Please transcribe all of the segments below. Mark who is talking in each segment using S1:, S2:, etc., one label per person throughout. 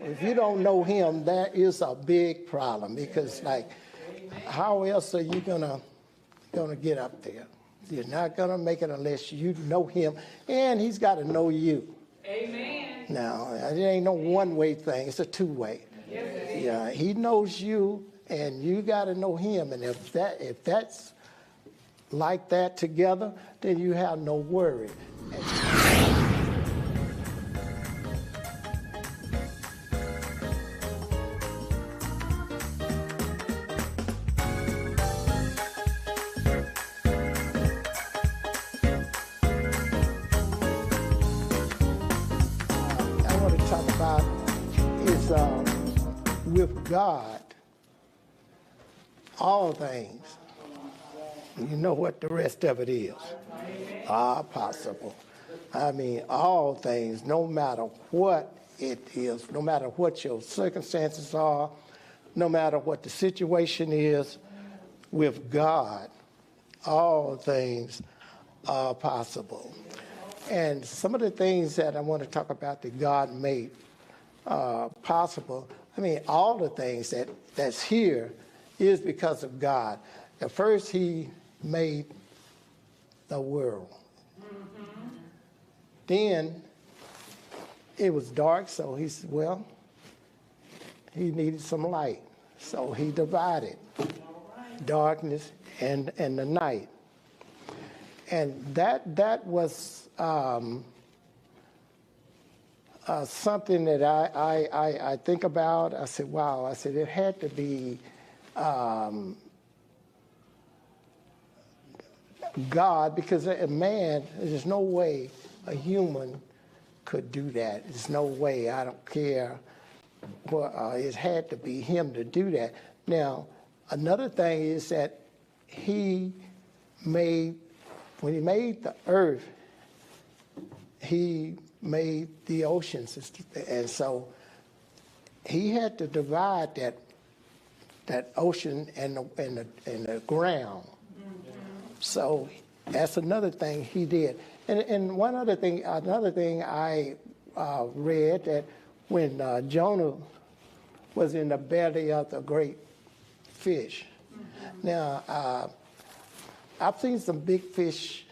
S1: If you don't know him, that is a big problem, because like, how else are you gonna get up there? You're not gonna make it unless you know him, and he's got to know you.
S2: Amen.
S1: Now, it ain't no one-way thing. It's a two-way. Yeah, he knows you, and you got to know him. And if that's like that together, then you have no worry. I want to talk about is with God, all things. You know what the rest of it is. Are possible. I mean, all things, no matter what it is, no matter what your circumstances are, no matter what the situation is, with God, all things are possible. And some of the things that I want to talk about that God made possible, I mean, all the things that's here is because of God. At first, he made the world. Mm-hmm. Then it was dark, so he said, well, he needed some light. So he divided darkness and the night. And that was something that I think about. I said, wow, I said, it had to be God, because a man, there's no way a human could do that. There's no way. I don't care. Well, it had to be him to do that. Now, another thing is that when he made the earth, he made the oceans, and so he had to divide that ocean and the ground. So that's another thing he did. And another thing I read, that when Jonah was in the belly of the great fish. Mm-hmm. Now, I've seen some big fish.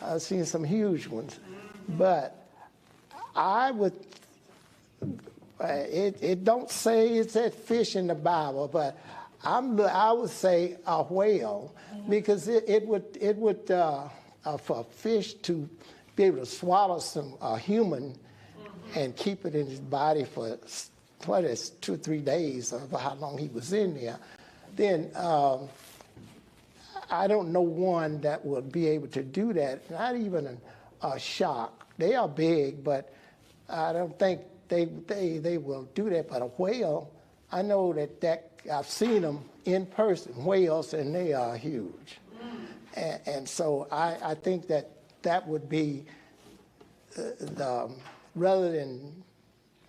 S1: I've seen some huge ones. But I would, it don't say it said fish in the Bible, but I would say a whale, because it would for a fish to be able to swallow a human and keep it in his body for 2 or 3 days, or how long he was in there, then I don't know one that would be able to do that. Not even a shark. They are big, but I don't think they will do that. But a whale, I know that I've seen them in person, whales, and they are huge. And so I think that would be rather than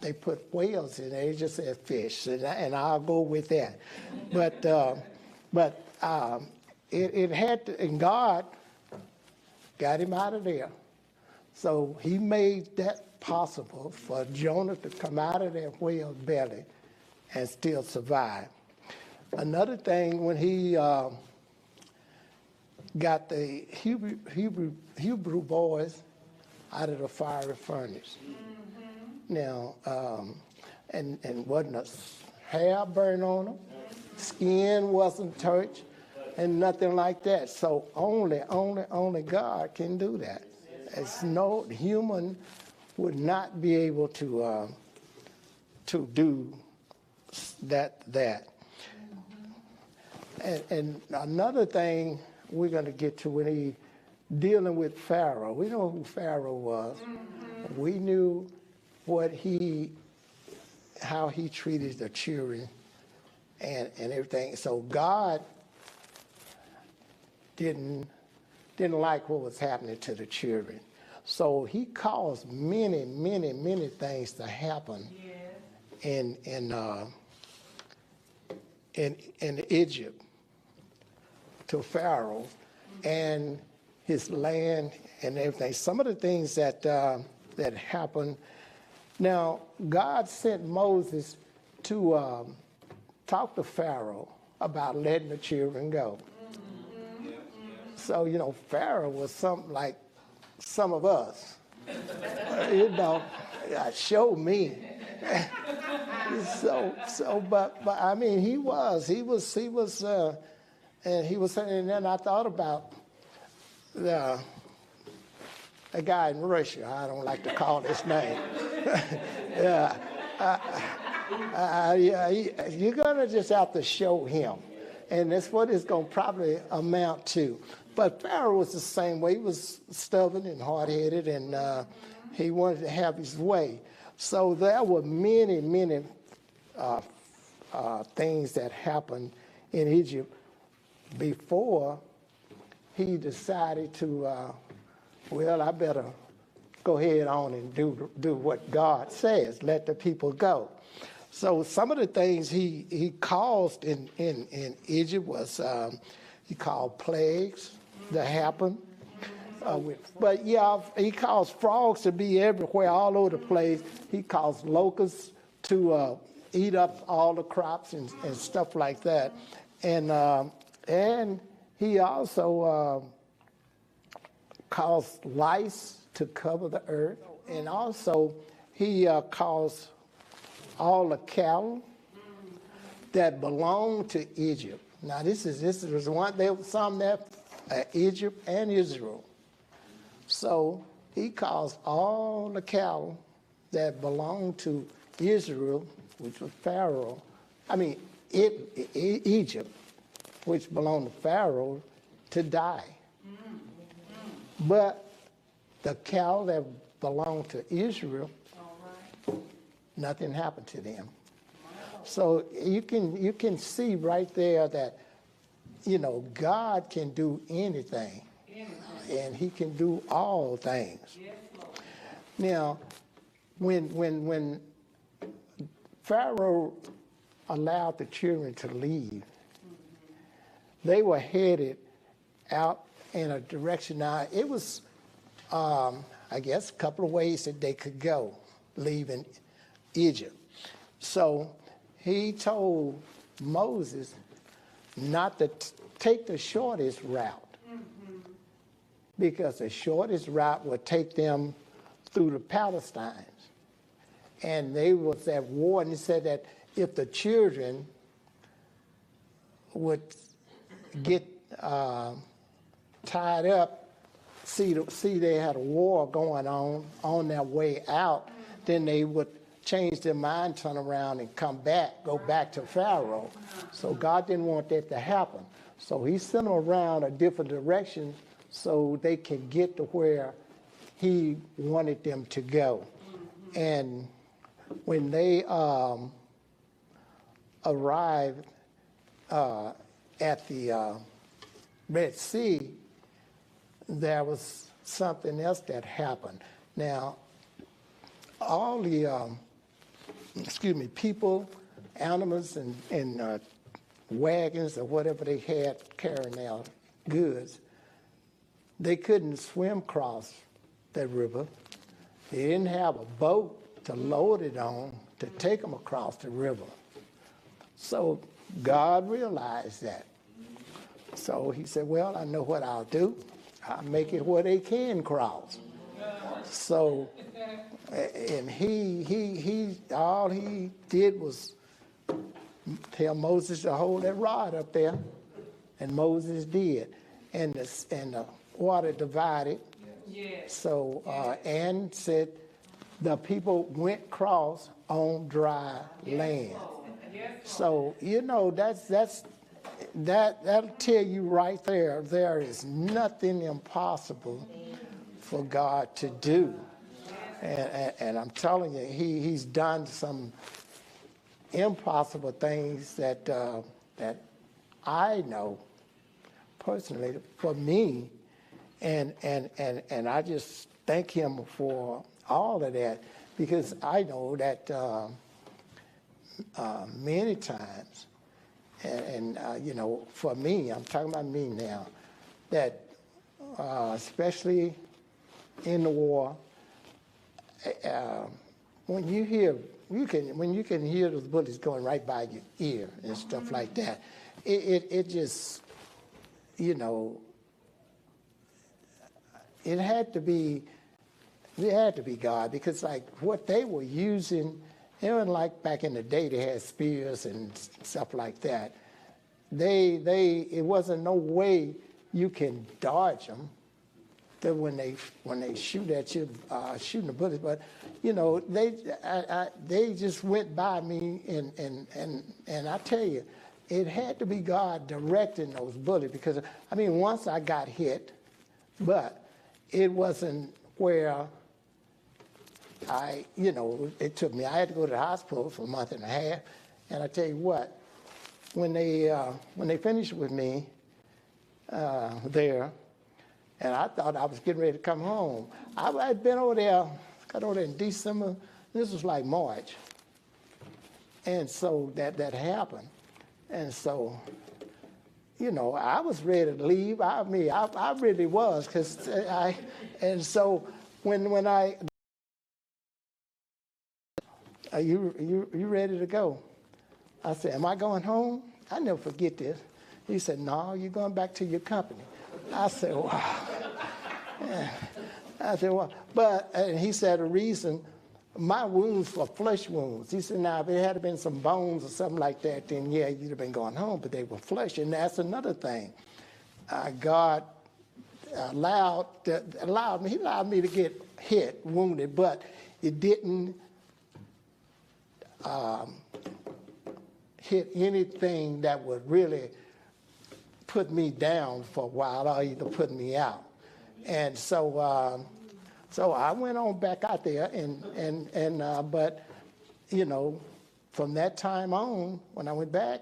S1: they put whales in there, they just said fish, and I'll go with that. But it had to, and God got him out of there. So he made that possible for Jonah to come out of that whale's belly and still survive. Another thing, when he got the Hebrew boys out of the fiery furnace. Mm-hmm. Now, and wasn't a hair burned on them, skin wasn't touched, and nothing like that. So only God can do that. It's no human would not be able to do that. And another thing we're going to get to when he dealing with Pharaoh. We know who Pharaoh was. Mm-hmm. We knew how he treated the children and everything. So God didn't like what was happening to the children. So he caused many things to happen. Yes. in Egypt to Pharaoh and his land and everything. Some of the things that happened Now, God sent Moses to talk to Pharaoh about letting the children go. So, Pharaoh was something like some of us. Show me. But I mean, he was, and he was saying, and then I thought about a guy in Russia. I don't like to call his name. You're going to just have to show him. And that's what it's going to probably amount to. But Pharaoh was the same way. He was stubborn and hard-headed, and he wanted to have his way. So there were many, many things that happened in Egypt before he decided to, I better go ahead on and do what God says, let the people go. So some of the things he caused in Egypt was he called plagues to happen. He caused frogs to be everywhere, all over the place. He caused locusts to eat up all the crops and stuff like that. And he also caused lice to cover the earth. And also he caused all the cattle that belonged to Egypt. Now this was one. There was some there, Egypt and Israel. So he caused all the cattle that belonged to Israel, which was Pharaoh. Egypt, which belonged to Pharaoh, to die. But the cattle that belonged to Israel, nothing happened to them. So you can see right there that, God can do anything. And he can do all things. Now, when Pharaoh allowed the children to leave, they were headed out in a direction. Now, it was, I guess, a couple of ways that they could go, leaving Egypt. So he told Moses not to take the shortest route, because the shortest route would take them through the Palestines. And they was at war, and he said that if the children would get tied up, see they had a war going on their way out, then they would change their mind, turn around and go back to Pharaoh. So God didn't want that to happen. So he sent them around a different direction so they can get to where he wanted them to go. And when they arrived at the Red Sea, there was something else that happened. Now, all the people, animals, and wagons or whatever they had carrying their goods, they couldn't swim across that river. They didn't have a boat to load it on to take them across the river. So God realized that. So he said, well, I know what I'll do. I'll make it where they can cross. So, and he all he did was tell Moses to hold that rod up there, and Moses did. And the water divided. Yes. So, and said the people went across on dry land. So, that'll tell you right there, there is nothing impossible for God to do. And I'm telling you, he's done some impossible things that I know personally for me, and I just thank him for all of that, because I know that many times, and for me, I'm talking about me now, that especially in the war, when you hear, when you can hear those bullets going right by your ear and stuff like that, it just, you know, it had to be God, because like what they were using, it wasn't like back in the day they had spears and stuff like that. It wasn't no way you can dodge them. That when they shoot at you, shooting the bullets, but you know they just went by me, and I tell you, it had to be God directing those bullets, because I mean once I got hit, but it wasn't where it took me. I had to go to the hospital for a month and a half, and I tell you what, when they finished with me there. And I thought I was getting ready to come home. I'd been over there, got over there in December. This was like March. And so that happened. And so, you know, I was ready to leave. I really was. And so when I, are you ready to go? I said, am I going home? I never forget this. He said, no, you're going back to your company. I said, wow. Yeah. I said, well, and he said the reason, my wounds were flesh wounds. He said, now, if it had been some bones or something like that, then yeah, you'd have been going home, but they were flesh. And that's another thing. God allowed me to get hit, wounded, but it didn't hit anything that would really put me down for a while, or either put me out. And so I went on back out there, but you know, from that time on, when I went back,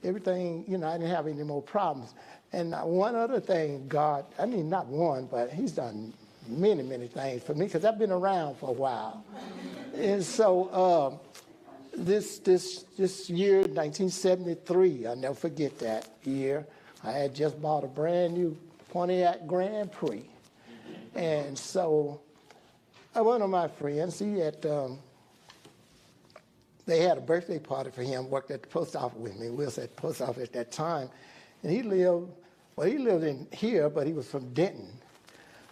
S1: everything, you know, I didn't have any more problems. And one other thing, God, I mean, not one, but he's done many, many things for me, because I've been around for a while. And so this year, 1973, I'll never forget that year. I had just bought a brand new Pontiac Grand Prix. And so one of my friends, they had a birthday party for him, worked at the post office with me. We was at the post office at that time. And he lived in here, but he was from Denton.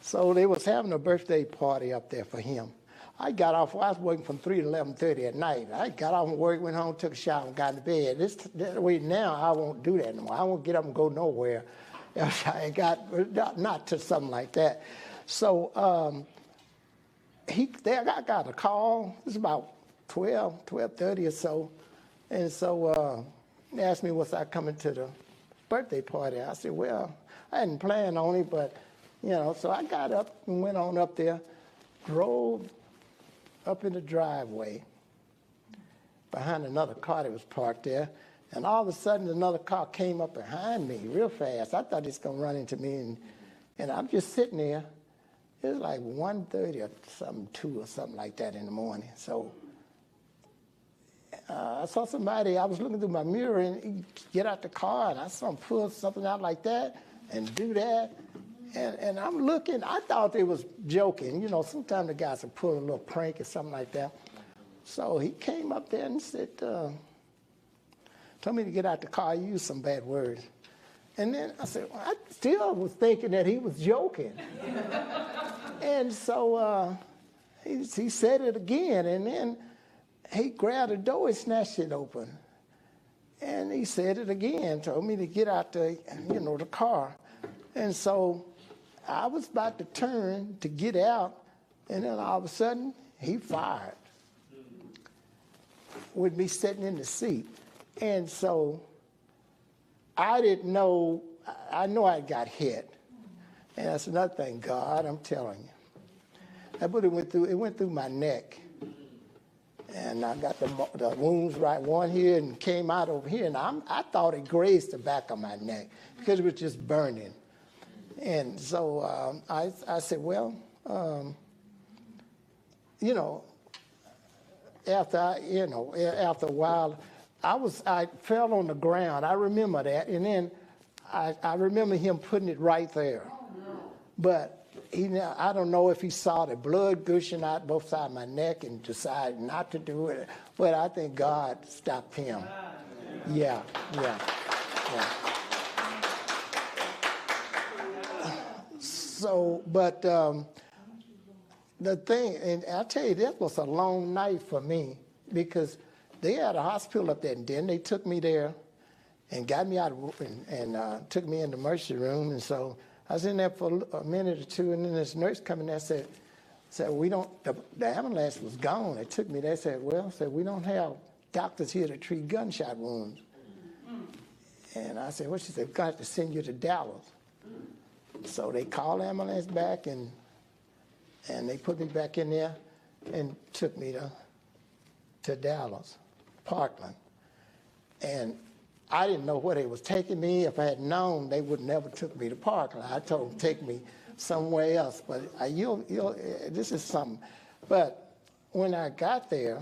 S1: So they was having a birthday party up there for him. I got off, I was working from 3 to 11:30 at night. I got off from work, went home, took a shower, and got in bed. That way now, I won't do that anymore. I won't get up and go nowhere. I not to something like that. So I got a call. It was about 12:30 or so. And so they asked me, was I coming to the birthday party? I said, well, I hadn't planned on it, but, you know, so I got up and went on up there, drove up in the driveway behind another car that was parked there, and all of a sudden another car came up behind me real fast. I thought it's going to run into me, and I'm just sitting there. It was like 1:30 or something, 2 or something like that in the morning. So I saw somebody, I was looking through my mirror, and he get out the car, and I saw him pull something out like that and do that. And I'm looking, I thought they was joking. You know, sometimes the guys will pull a little prank or something like that. So he came up there and said, told me to get out the car, use some bad words. And then I said, well, I still was thinking that he was joking. And so he said it again, and then he grabbed the door and snatched it open. And he said it again, told me to get out the car. And so I was about to turn to get out, and then all of a sudden, he fired with me sitting in the seat. And so I didn't know, I know I got hit. And that's another thing, God, I'm telling you. That bullet went through my neck. And I got the wounds right one here and came out over here. And I thought it grazed the back of my neck because it was just burning. And so I said, well, after a while, I fell on the ground. I remember that. And then I remember him putting it right there. But I don't know if he saw the blood gushing out both sides of my neck and decided not to do it, but I think God stopped him. Yeah. So, but the thing, and I tell you, that was a long night for me because they had a hospital up there, and then they took me there and got me out and took me in the emergency room, and so I was in there for a minute or two, and then this nurse come in there said we don't, the ambulance was gone. They took me there, said, we don't have doctors here to treat gunshot wounds. And I said, she said, we've got to send you to Dallas. So they called the ambulance back, and they put me back in there and took me to Dallas, Parkland. And I didn't know where they was taking me. If I had known, they would never took me to Parkland. I told them, take me somewhere else. But this is something. But when I got there,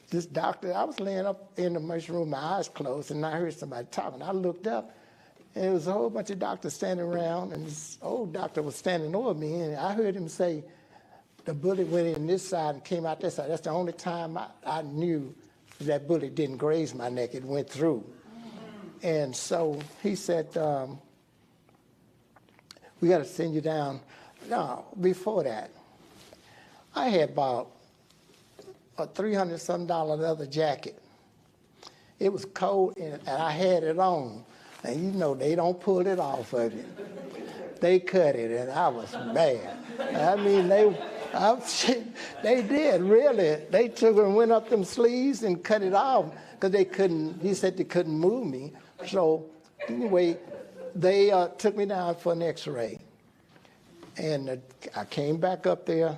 S1: this doctor, I was laying up in the emergency room, my eyes closed, and I heard somebody talking. I looked up, and there was a whole bunch of doctors standing around, and this old doctor was standing over me, and I heard him say, the bullet went in this side and came out this side. That's the only time I knew that bullet didn't graze my neck. It went through. And so he said, we got to send you down. No, before that, I had bought a $300-something leather jacket. It was cold, and I had it on. And you know, they don't pull it off of you. They cut it, and I was mad. I mean, they did, really. They took and went up them sleeves and cut it off because he said they couldn't move me. So anyway, they took me down for an x-ray. And I came back up there,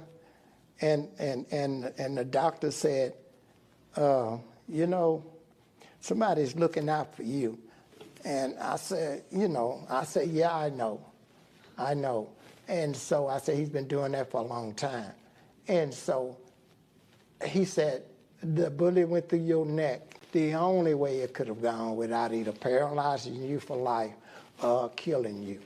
S1: and the doctor said, somebody's looking out for you. And I said, yeah, I know. And so I said, he's been doing that for a long time. And so he said, the bullet went through your neck. The only way it could have gone without either paralyzing you for life or killing you.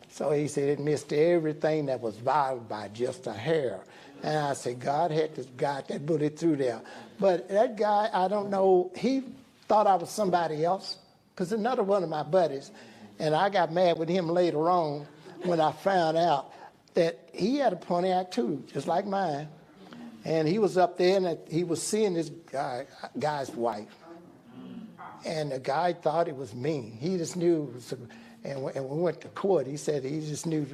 S1: So he said it missed everything that was vital by just a hair. And I said, God had to guide that bullet through there. But that guy, I don't know, he thought I was somebody else. Because another one of my buddies, and I got mad with him later on when I found out that he had a Pontiac too, just like mine. And he was up there, and he was seeing this guy's wife. And the guy thought it was me. He just knew it was and when we went to court, he said he just knew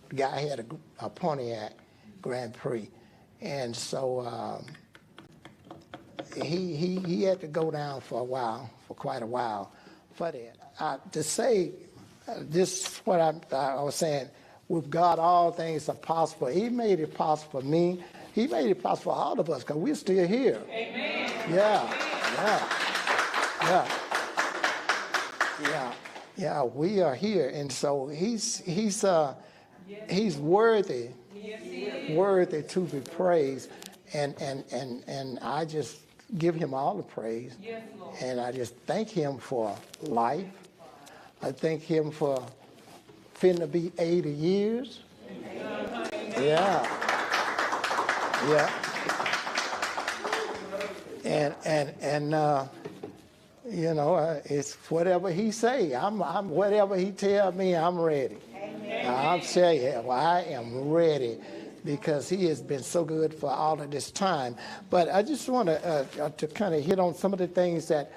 S1: the guy had a Pontiac Grand Prix. And so he had to go down for quite a while for that. To say this, what I was saying, with God, all things are possible. He made it possible for me. He made it possible for all of us because we're still here. Amen. Yeah, we are here. And so he's worthy, worthy to be praised. And I just give him all the praise. Yes, Lord. And I just thank him for life. I thank him for finna be 80 years. Yeah. And it's whatever he say. I'm whatever he tell me, I'm ready. I'll tell you, I am ready because he has been so good for all of this time. But I just want to kind of hit on some of the things that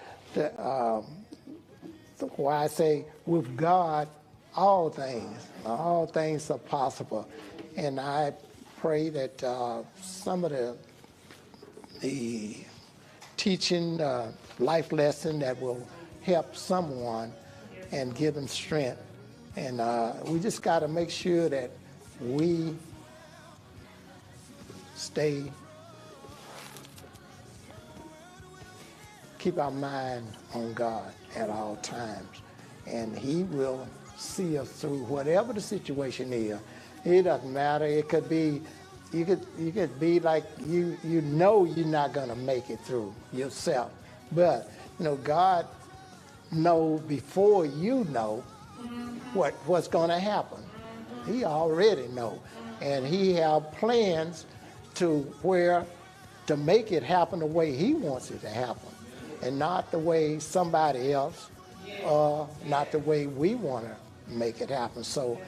S1: why I say with God, all things are possible. And I pray that some of the teaching, life lesson that will help someone and give them strength. And we just got to make sure that we keep our mind on God at all times. And he will see us through whatever the situation is. It doesn't matter. It could be, you could be like you know you're not going to make it through yourself. But, God knows before you know what's going to happen. He already know. And he have plans to make it happen the way he wants it to happen, and not the way somebody else, not the way we want to make it happen. So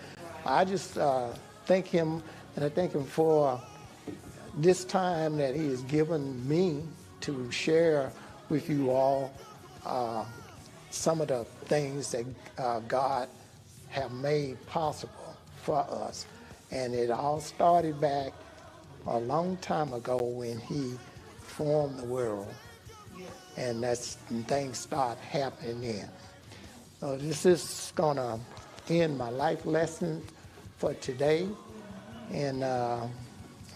S1: I just thank him, and I thank him for this time that he has given me to share with you all some of the things that God have made possible for us. And it all started back a long time ago when he formed the world. And things start happening then. So this is going to end my life lesson for today. And I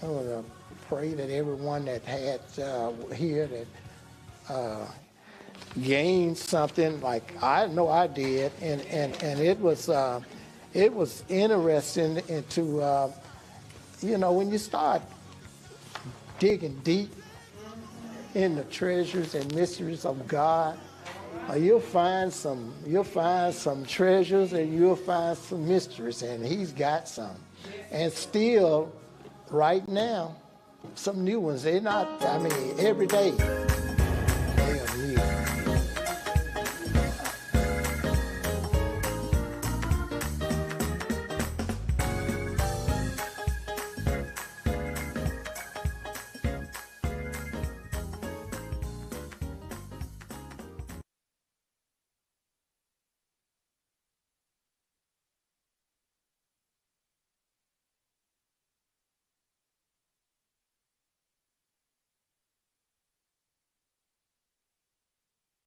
S1: want to pray that everyone that had here that gained something like I know I did. And it was interesting into, when you start digging deep in the treasures and mysteries of God, you'll find some treasures and you'll find some mysteries, and he's got some. And still, right now, some new ones. They're not, every day they are new.